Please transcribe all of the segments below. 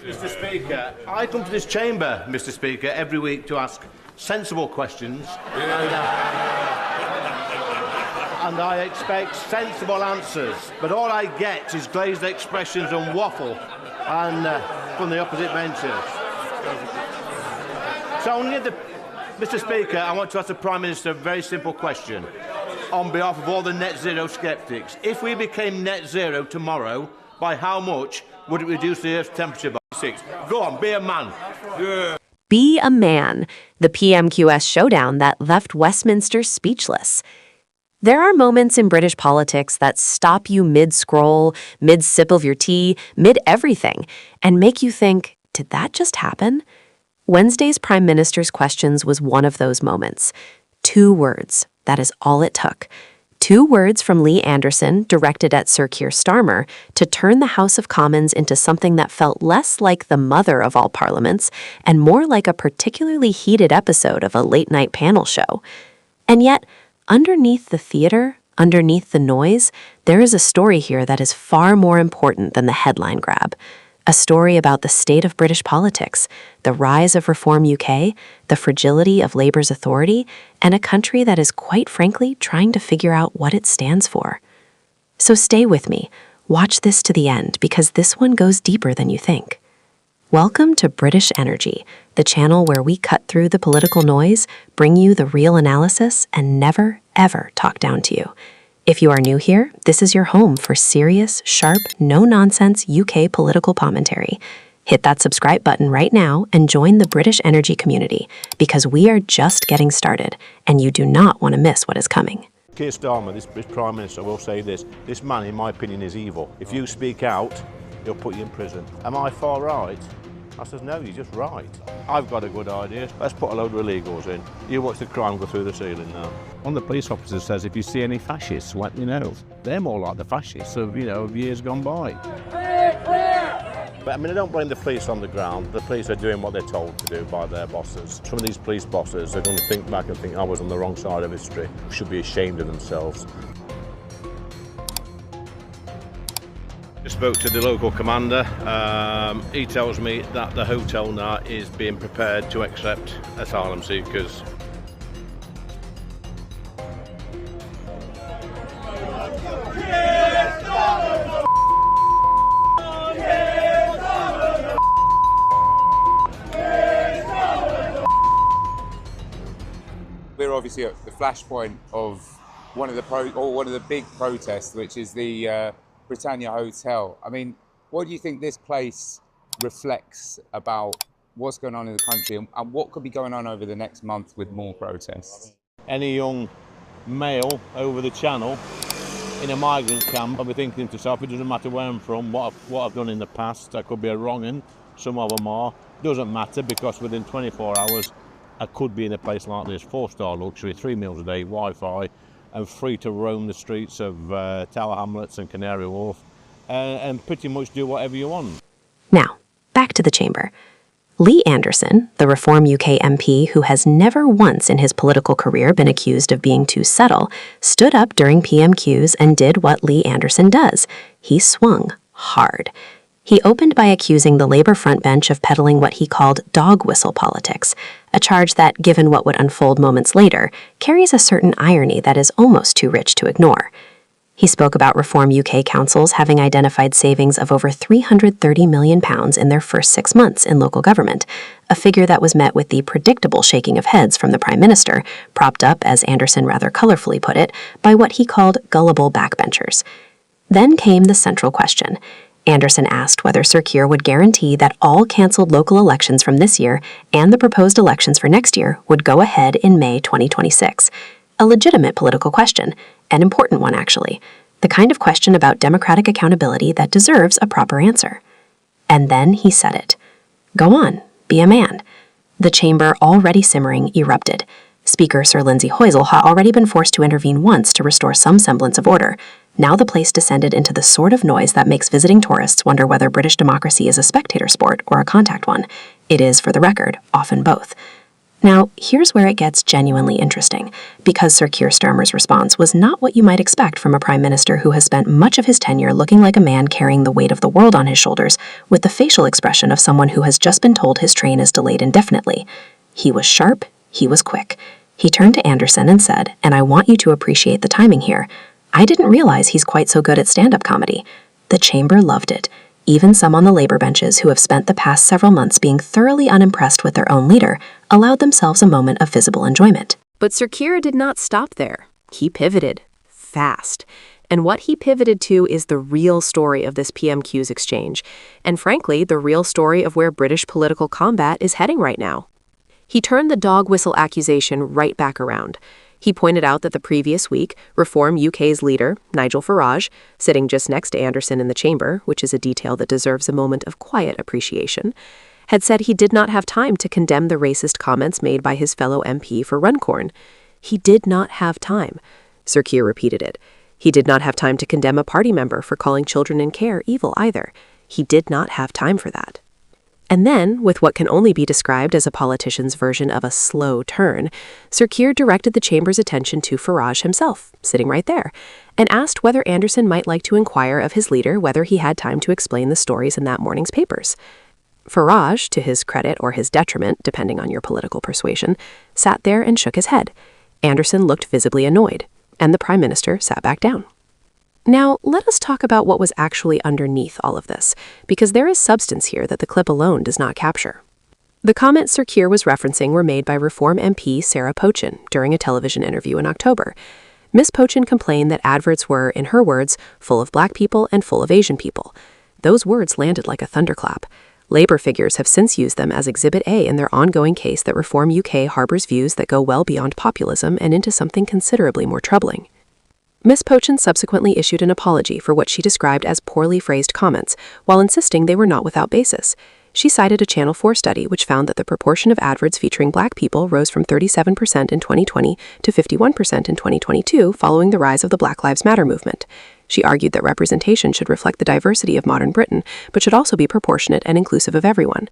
Mr. Speaker, I come to this chamber, Mr. Speaker, every week to ask sensible questions. And I expect sensible answers. But all I get is glazed expressions and waffle from the opposite benches. So, Mr. Speaker, I want to ask the Prime Minister a very simple question on behalf of all the net zero sceptics. If we became net zero tomorrow, by how much would it reduce the Earth's temperature by 6? Go on, be a man. Yeah. Be a man, the PMQS showdown that left Westminster speechless. There are moments in British politics that stop you mid-scroll, mid-sip of your tea, mid-everything, and make you think, did that just happen? Wednesday's Prime Minister's questions was one of those moments. 2 words. That is all it took. 2 words from Lee Anderson, directed at Sir Keir Starmer, to turn the House of Commons into something that felt less like the mother of all parliaments and more like a particularly heated episode of a late-night panel show. And yet, underneath the theater, underneath the noise, there is a story here that is far more important than the headline grab. A story about the state of British politics, the rise of Reform UK, the fragility of Labour's authority, and a country that is quite frankly trying to figure out what it stands for. So stay with me. Watch this to the end because this one goes deeper than you think. Welcome to British Energy, the channel where we cut through the political noise, bring you the real analysis, and never, ever talk down to you. If you are new here, this is your home for serious, sharp, no-nonsense UK political commentary. Hit that subscribe button right now and join the British Energy community because we are just getting started and you do not want to miss what is coming. Keir Starmer, this Prime Minister, will say this. This man, in my opinion, is evil. If you speak out, he'll put you in prison. Am I far right? I says, no, you're just right. I've got a good idea. Let's put a load of illegals in. You watch the crime go through the ceiling now. One of the police officers says, if you see any fascists, let me know. They're more like the fascists of, of years gone by. But I mean, I don't blame the police on the ground. The police are doing what they're told to do by their bosses. Some of these police bosses are going to think back and think, I was on the wrong side of history. Should be ashamed of themselves. I spoke to the local commander. He tells me that the hotel now is being prepared to accept asylum seekers. We're obviously at the flashpoint of one of the big protests, which is the Britannia Hotel. I mean, what do you think this place reflects about what's going on in the country and what could be going on over the next month with more protests? Any young male over the channel in a migrant camp, I'll be thinking to myself, it doesn't matter where I'm from, what I've done in the past, I could be a wrong'un, some of them are. Doesn't matter because within 24 hours I could be in a place like this, 4-star luxury, 3 meals a day, Wi-Fi, and free to roam the streets of Tower Hamlets and Canary Wharf and pretty much do whatever you want. Now, back to the chamber. Lee Anderson, the Reform UK MP who has never once in his political career been accused of being too subtle, stood up during PMQs and did what Lee Anderson does. He swung hard. He opened by accusing the Labour frontbench of peddling what he called dog whistle politics, a charge that, given what would unfold moments later, carries a certain irony that is almost too rich to ignore. He spoke about Reform UK councils having identified savings of over £330 million in their first 6 months in local government, a figure that was met with the predictable shaking of heads from the Prime Minister, propped up, as Anderson rather colourfully put it, by what he called gullible backbenchers. Then came the central question. Anderson asked whether Sir Keir would guarantee that all cancelled local elections from this year and the proposed elections for next year would go ahead in May 2026. A legitimate political question, an important one actually, the kind of question about democratic accountability that deserves a proper answer. And then he said it. Go on, be a man. The chamber, already simmering, erupted. Speaker Sir Lindsay Hoysel had already been forced to intervene once to restore some semblance of order. Now the place descended into the sort of noise that makes visiting tourists wonder whether British democracy is a spectator sport or a contact one. It is, for the record, often both. Now, here's where it gets genuinely interesting, because Sir Keir Starmer's response was not what you might expect from a prime minister who has spent much of his tenure looking like a man carrying the weight of the world on his shoulders, with the facial expression of someone who has just been told his train is delayed indefinitely. He was sharp, he was quick. He turned to Anderson and said, and I want you to appreciate the timing here, I didn't realize he's quite so good at stand-up comedy. The chamber loved it. Even some on the Labour benches who have spent the past several months being thoroughly unimpressed with their own leader allowed themselves a moment of visible enjoyment. But Sir Keir did not stop there. He pivoted. Fast. And what he pivoted to is the real story of this PMQ's exchange, and frankly, the real story of where British political combat is heading right now. He turned the dog whistle accusation right back around. He pointed out that the previous week, Reform UK's leader, Nigel Farage, sitting just next to Anderson in the chamber, which is a detail that deserves a moment of quiet appreciation, had said he did not have time to condemn the racist comments made by his fellow MP for Runcorn. He did not have time. Sir Keir repeated it. He did not have time to condemn a party member for calling children in care evil either. He did not have time for that. And then, with what can only be described as a politician's version of a slow turn, Sir Keir directed the chamber's attention to Farage himself, sitting right there, and asked whether Anderson might like to inquire of his leader whether he had time to explain the stories in that morning's papers. Farage, to his credit or his detriment, depending on your political persuasion, sat there and shook his head. Anderson looked visibly annoyed, and the Prime Minister sat back down. Now, let us talk about what was actually underneath all of this, because there is substance here that the clip alone does not capture. The comments Sir Keir was referencing were made by Reform MP Sarah Pochin during a television interview in October. Ms. Pochin complained that adverts were, in her words, full of black people and full of Asian people. Those words landed like a thunderclap. Labour figures have since used them as Exhibit A in their ongoing case that Reform UK harbours views that go well beyond populism and into something considerably more troubling. Ms. Pochin subsequently issued an apology for what she described as poorly phrased comments, while insisting they were not without basis. She cited a Channel 4 study which found that the proportion of adverts featuring black people rose from 37% in 2020 to 51% in 2022 following the rise of the Black Lives Matter movement. She argued that representation should reflect the diversity of modern Britain, but should also be proportionate and inclusive of everyone.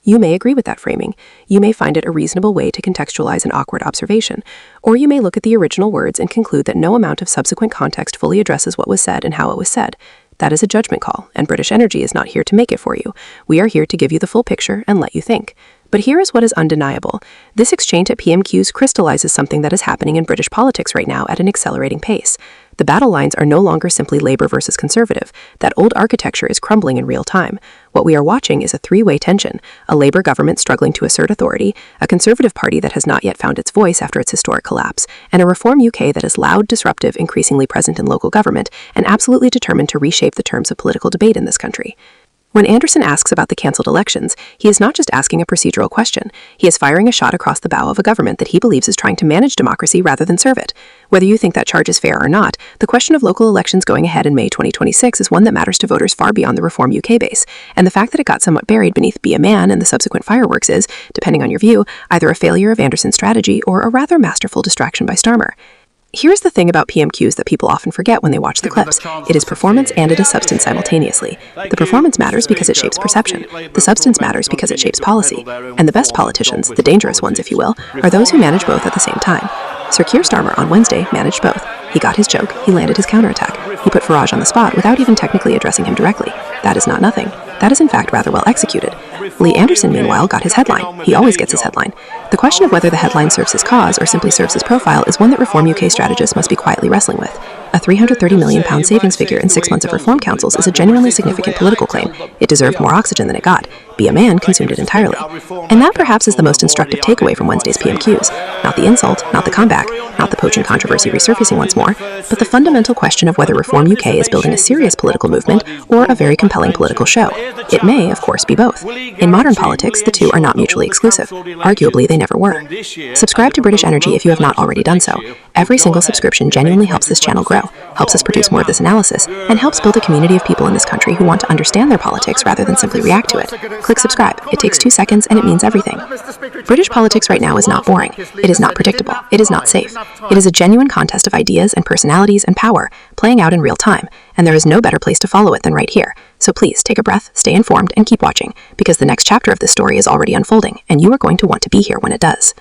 You may agree with that framing. You may find it a reasonable way to contextualize an awkward observation, or you may look at the original words and conclude that no amount of subsequent context fully addresses what was said and how it was said. That is a judgment call, and British Energy is not here to make it for you. We are here to give you the full picture and let you think. But here is what is undeniable. This exchange at PMQs crystallizes something that is happening in British politics right now at an accelerating pace. The battle lines are no longer simply Labour versus Conservative. That old architecture is crumbling in real time. What we are watching is a three-way tension: a Labour government struggling to assert authority, a Conservative party that has not yet found its voice after its historic collapse, and a Reform UK that is loud, disruptive, increasingly present in local government, and absolutely determined to reshape the terms of political debate in this country. When Anderson asks about the cancelled elections, he is not just asking a procedural question. He is firing a shot across the bow of a government that he believes is trying to manage democracy rather than serve it. Whether you think that charge is fair or not, the question of local elections going ahead in May 2026 is one that matters to voters far beyond the Reform UK base, and the fact that it got somewhat buried beneath Be a Man and the subsequent fireworks is, depending on your view, either a failure of Anderson's strategy or a rather masterful distraction by Starmer. Here's the thing about PMQs that people often forget when they watch the clips. It is performance and it is substance simultaneously. The performance matters because it shapes perception. The substance matters because it shapes policy. And the best politicians, the dangerous ones if you will, are those who manage both at the same time. Sir Keir Starmer on Wednesday managed both. He got his joke, he landed his counterattack. He put Farage on the spot without even technically addressing him directly. That is not nothing. That is in fact rather well executed. Lee Anderson, meanwhile, got his headline. He always gets his headline. The question of whether the headline serves his cause or simply serves his profile is one that Reform UK strategists must be quietly wrestling with. A £330 million savings figure in 6 months of reform councils is a genuinely significant political claim. It deserved more oxygen than it got. Be a Man consumed it entirely. And that perhaps is the most instructive takeaway from Wednesday's PMQs. Not the insult, not the comeback, not the Pochin controversy resurfacing once more, but the fundamental question of whether Reform UK is building a serious political movement or a very compelling political show. It may, of course, be both. In modern politics, the two are not mutually exclusive. Arguably, they never were. Subscribe to British Energy if you have not already done so. Every single subscription genuinely helps this channel grow, helps us produce more of this analysis, and helps build a community of people in this country who want to understand their politics rather than simply react to it. Click subscribe. It takes 2 seconds and it means everything. British politics right now is not boring. It is not predictable. It is not safe. It is a genuine contest of ideas and personalities and power playing out in real time, and there is no better place to follow it than right here. So please take a breath, stay informed, and keep watching, because the next chapter of this story is already unfolding, and you are going to want to be here when it does.